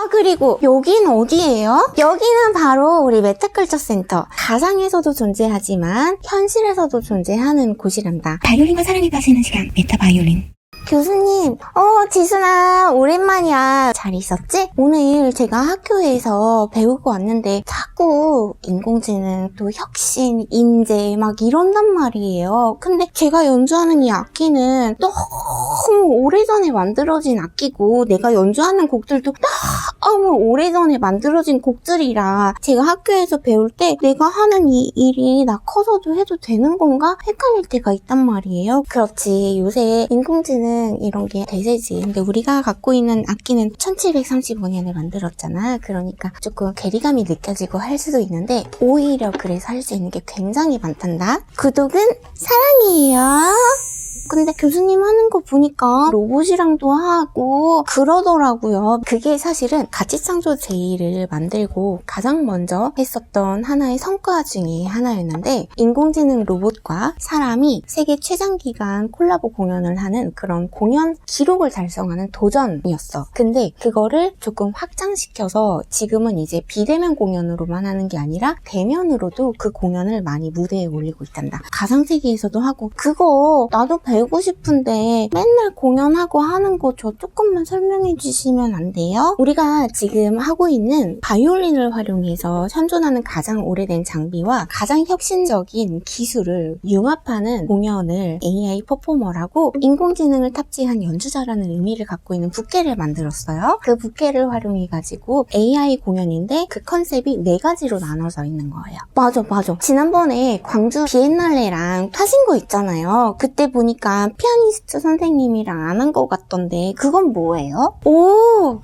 그리고 여긴 어디예요? 여기는 바로 우리 메타컬처 센터. 가상에서도 존재하지만 현실에서도 존재하는 곳이란다. 바이올린과 사랑에 빠지는 시간, 메타바이올린. 교수님, 지순아, 오랜만이야. 잘 있었지? 오늘 제가 학교에서 배우고 왔는데 자꾸 인공지능, 또 혁신, 인재 막 이런단 말이에요. 근데 제가 연주하는 이 악기는 너무 오래전에 만들어진 악기고 내가 연주하는 곡들도 너무 오래전에 만들어진 곡들이라 제가 학교에서 배울 때 내가 하는 이 일이 나 커서도 해도 되는 건가? 헷갈릴 때가 있단 말이에요. 그렇지, 요새 인공지능 이런 게 대세지. 근데 우리가 갖고 있는 악기는 1735년에 만들었잖아. 그러니까 조금 괴리감이 느껴지고 할 수도 있는데 오히려 그래서 할 수 있는 게 굉장히 많단다. 구독은 사랑이에요. 근데 교수님 하는 거 보니까 로봇이랑도 하고 그러더라고요. 그게 사실은 가치창조 제의를 만들고 가장 먼저 했었던 하나의 성과 중에 하나였는데, 인공지능 로봇과 사람이 세계 최장기간 콜라보 공연을 하는 그런 공연 기록을 달성하는 도전이었어. 근데 그거를 조금 확장시켜서 지금은 이제 비대면 공연으로만 하는 게 아니라 대면으로도 그 공연을 많이 무대에 올리고 있단다. 가상세계에서도 하고. 그거 나도 배우고 싶은데 맨날 공연하고 하는 거 저 조금만 설명해 주시면 안 돼요? 우리가 지금 하고 있는 바이올린을 활용해서 현존하는 가장 오래된 장비와 가장 혁신적인 기술을 융합하는 공연을 AI 퍼포머라고 인공지능을 탑재한 연주자라는 의미를 갖고 있는 부케를 만들었어요. 그 부케를 활용해가지고 AI 공연인데 그 컨셉이 4가지로 나눠져 있는 거예요. 맞아. 지난번에 광주 비엔날레랑 하신 거 있잖아요. 그때 보니까 피아니스트 선생님이랑 안 한 것 같던데 그건 뭐예요?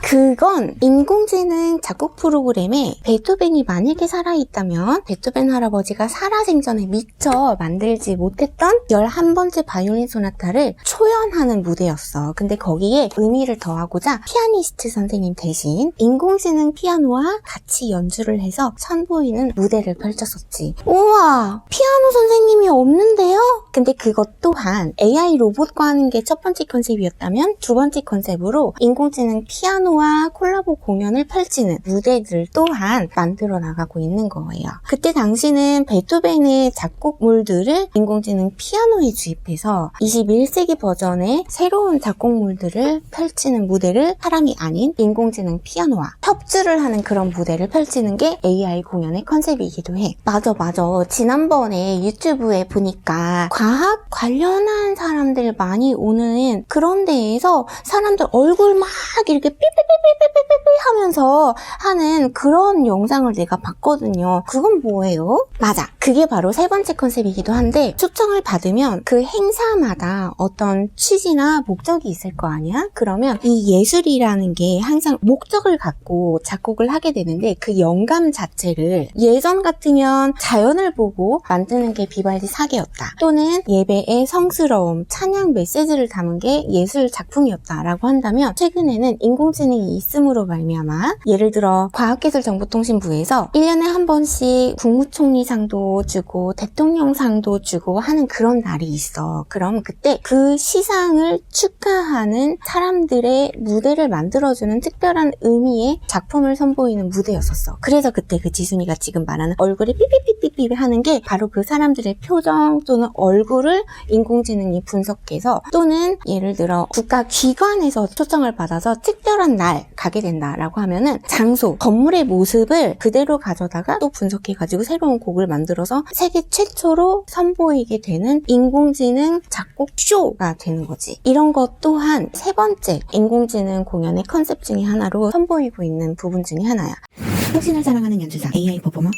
그건 인공지능 작곡 프로그램에 베토벤이 만약에 살아있다면 베토벤 할아버지가 살아생전에 미처 만들지 못했던 11번째 바이올린 소나타를 초연하는 무대였어. 근데 거기에 의미를 더하고자 피아니스트 선생님 대신 인공지능 피아노와 같이 연주를 해서 선보이는 무대를 펼쳤었지. 우와, 피아노 선생님이 없는데요? 근데 그것 또한 AI 로봇과 하는 게 첫 번째 컨셉이었다면 두 번째 컨셉으로 인공지능 피아노와 콜라보 공연을 펼치는 무대들 또한 만들어 나가고 있는 거예요. 그때 당시는 베토벤의 작곡물들을 인공지능 피아노에 주입해서 21세기 버전의 새로운 작곡물들을 펼치는 무대를 사람이 아닌 인공지능 피아노와 협주를 하는 그런 무대를 펼치는 게 AI 공연의 컨셉이기도 해. 맞아. 지난번에 유튜브에 보니까 과학 관련한 사람들 많이 오는 그런 데에서 사람들 얼굴 막 이렇게 삐삐삐삐삐삐삐 하면서 하는 그런 영상을 내가 봤거든요. 그건 뭐예요? 맞아. 그게 바로 세 번째 컨셉이기도 한데, 초청을 받으면 그 행사마다 어떤 취지나 목적이 있을 거 아니야? 그러면 이 예술이라는 게 항상 목적을 갖고 작곡을 하게 되는데 그 영감 자체를 예전 같으면 자연을 보고 만드는 게 비발디 사계였다. 또는 예배의 성스러움, 찬양 메시지를 담은 게 예술 작품이었다라고 한다면, 최근에는 인공지능이 있음으로 말미암아 예를 들어 과학기술정보통신부에서 1년에 한 번씩 국무총리상도 주고 대통령상도 주고 하는 그런 날이 있어. 그럼 그때 그 시상을 축하하는 사람들의 무대를 만들어주는 특별한 의미의 작품을 선보이는 무대였었어. 그래서 그때 그 지순이가 지금 말하는 얼굴에 삐삐삐삐삐 하는 게 바로 그 사람들의 표정 또는 얼굴을 인공지능이 분석해서, 또는 예를 들어 국가기관에서 초청을 받아서 특별한 날 가게 된다라고 하면은 장소, 건물의 모습을 그대로 가져다가 또 분석해가지고 새로운 곡을 만들어서 세계 최초로 선보이게 되는 인공지능 작곡 쇼가 되는 거지. 이런 것 또한 세 번째 인공지능 공연의 컨셉 중에 하나로 선보이고 있는 부분 중에 하나야. 혁신을 사랑하는 연주자, AI 퍼포머.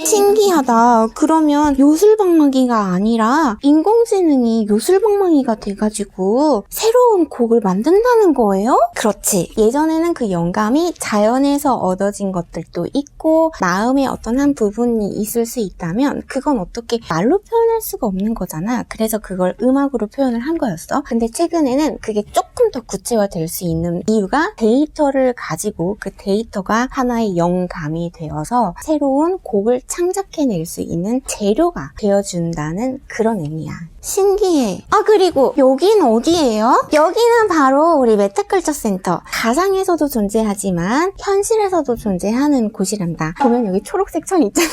신기하다. 그러면 요술방망이가 아니라 인공지능이 요술방망이가 돼가지고 새로운 곡을 만든다는 거예요? 그렇지. 예전에는 그 영감이 자연에서 얻어진 것들도 있고 마음의 어떤 한 부분이 있을 수 있다면 그건 어떻게 말로 표현할 수가 없는 거잖아. 그래서 그걸 음악으로 표현을 한 거였어. 근데 최근에는 그게 조금 더 구체화될 수 있는 이유가 데이터를 가지고 그 데이터가 하나의 영감, 감이 되어서 새로운 곡을 창작해낼 수 있는 재료가 되어준다는 그런 의미야. 신기해. 아, 그리고 여긴 어디예요? 여기는 바로 우리 메타컬처 센터. 가상에서도 존재하지만 현실에서도 존재하는 곳이란다. 보면 여기 초록색 천 있잖아.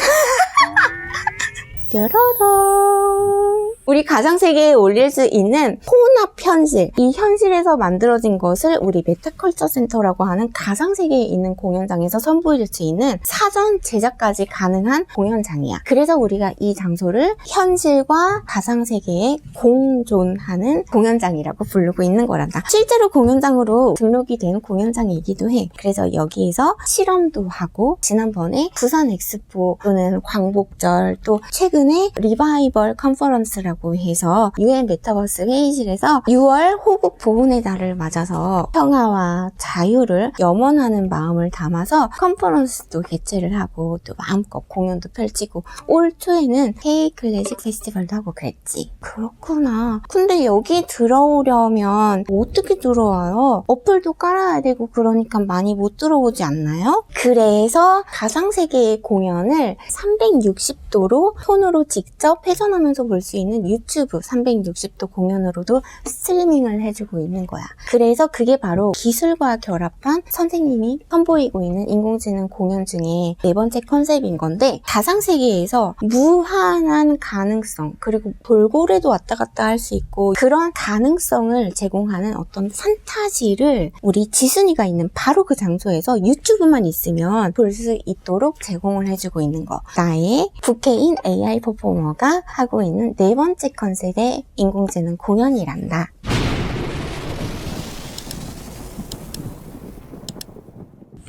뾰로롱. 우리 가상세계에 올릴 수 있는 혼합 현실, 이 현실에서 만들어진 것을 우리 메타컬처 센터라고 하는 가상세계에 있는 공연장에서 선보일 수 있는 사전 제작까지 가능한 공연장이야. 그래서 우리가 이 장소를 현실과 가상세계에 공존하는 공연장이라고 부르고 있는 거란다. 실제로 공연장으로 등록이 된 공연장이기도 해. 그래서 여기에서 실험도 하고, 지난번에 부산 엑스포 또는 광복절, 또 최근에 리바이벌 컨퍼런스라고 해서 UN 메타버스 회의실에서 6월 호국 보훈의 달을 맞아서 평화와 자유를 염원하는 마음을 담아서 컨퍼런스도 개최를 하고 또 마음껏 공연도 펼치고 올 초에는 K 클래식 페스티벌도 하고 그랬지. 그렇구나. 근데 여기 들어오려면 어떻게 들어와요? 어플도 깔아야 되고 그러니까 많이 못 들어오지 않나요? 그래서 가상세계의 공연을 360도로 손으로 직접 회전하면서 볼 수 있는 유튜브 360도 공연으로도 스트리밍을 해주고 있는 거야. 그래서 그게 바로 기술과 결합한 선생님이 선보이고 있는 인공지능 공연 중에 네 번째 컨셉인 건데, 가상세계에서 무한한 가능성, 그리고 돌고래도 왔다 갔다 할 수 있고 그런 가능성을 제공하는 어떤 판타지를 우리 지순이가 있는 바로 그 장소에서 유튜브만 있으면 볼 수 있도록 제공을 해주고 있는 거. 나의 부캐인 AI 퍼포머가 하고 있는 네 번째 컨셉의 인공지능 공연이란다.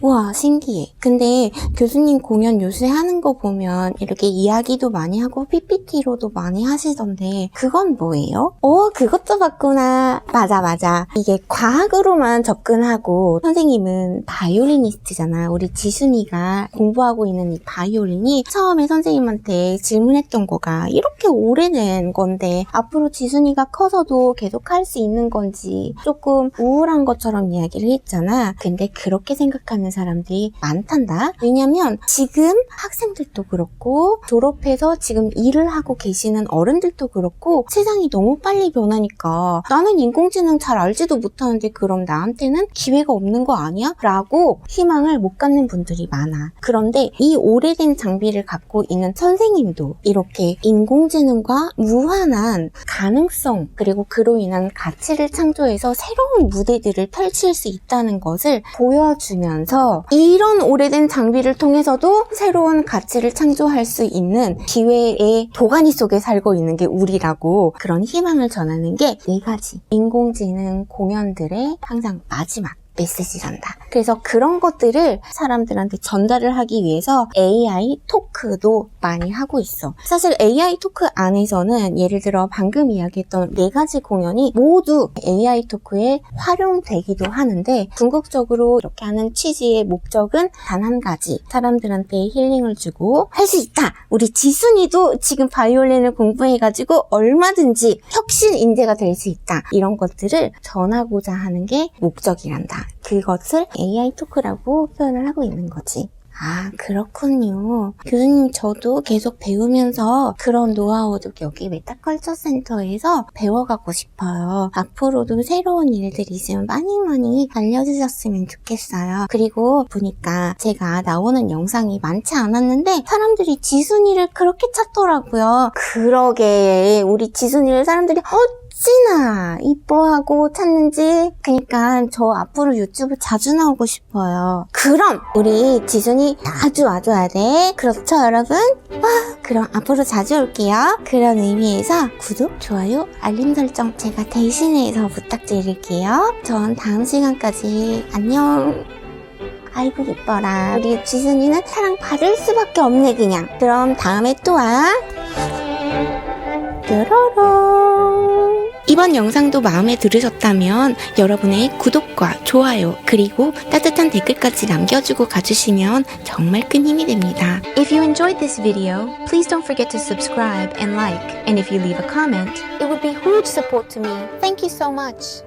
우와, 신기해. 근데 교수님 공연 요새 하는 거 보면 이렇게 이야기도 많이 하고 PPT로도 많이 하시던데 그건 뭐예요? 그것도 봤구나. 맞아. 이게 과학으로만 접근하고, 선생님은 바이올리니스트잖아. 우리 지순이가 공부하고 있는 이 바이올린이 처음에 선생님한테 질문했던 거가 이렇게 오래된 건데 앞으로 지순이가 커서도 계속 할 수 있는 건지 조금 우울한 것처럼 이야기를 했잖아. 근데 그렇게 생각하는 사람들이 많단다. 왜냐면 지금 학생들도 그렇고 졸업해서 지금 일을 하고 계시는 어른들도 그렇고 세상이 너무 빨리 변하니까 나는 인공지능 잘 알지도 못하는데 그럼 나한테는 기회가 없는 거 아니야? 라고 희망을 못 갖는 분들이 많아. 그런데 이 오래된 장비를 갖고 있는 선생님도 이렇게 인공지능과 무한한 가능성, 그리고 그로 인한 가치를 창조해서 새로운 무대들을 펼칠 수 있다는 것을 보여주면서 이런 오래된 장비를 통해서도 새로운 가치를 창조할 수 있는 기회의 도가니 속에 살고 있는 게 우리라고, 그런 희망을 전하는 게 네 가지 인공지능 공연들의 항상 마지막 메시지란다. 그래서 그런 것들을 사람들한테 전달을 하기 위해서 AI 토크도 많이 하고 있어. 사실 AI 토크 안에서는 예를 들어 방금 이야기했던 네 가지 공연이 모두 AI 토크에 활용되기도 하는데, 궁극적으로 이렇게 하는 취지의 목적은 단 한 가지, 사람들한테 힐링을 주고 할 수 있다. 우리 지순이도 지금 바이올린을 공부해가지고 얼마든지 혁신 인재가 될 수 있다. 이런 것들을 전하고자 하는 게 목적이란다. 그것을 AI 토크라고 표현을 하고 있는 거지. 아, 그렇군요. 교수님, 저도 계속 배우면서 그런 노하우도 여기 메타컬처 센터에서 배워가고 싶어요. 앞으로도 새로운 일들이 있으면 많이 알려주셨으면 좋겠어요. 그리고 보니까 제가 나오는 영상이 많지 않았는데 사람들이 지순이를 그렇게 찾더라고요. 그러게, 우리 지순이를 사람들이 어찌나 이뻐하고 찾는지. 그러니까 저 앞으로 유튜브 자주 나오고 싶어요. 그럼 우리 지순이 아주 와줘야 돼. 그렇죠, 여러분? 그럼 앞으로 자주 올게요. 그런 의미에서 구독, 좋아요, 알림 설정 제가 대신해서 부탁드릴게요. 전 다음 시간까지 안녕. 아이고 이뻐라. 우리 지순이는 사랑받을 수밖에 없네 그냥. 그럼 다음에 또 와. 뾰로롱. 이번 영상도 마음에 들으셨다면 여러분의 구독과 좋아요, 그리고 따뜻한 댓글까지 남겨주고 가주시면 정말 큰 힘이 됩니다. If you enjoyed this video, please don't forget to subscribe and like. And if you leave a comment, It would be huge support to me. Thank you so much.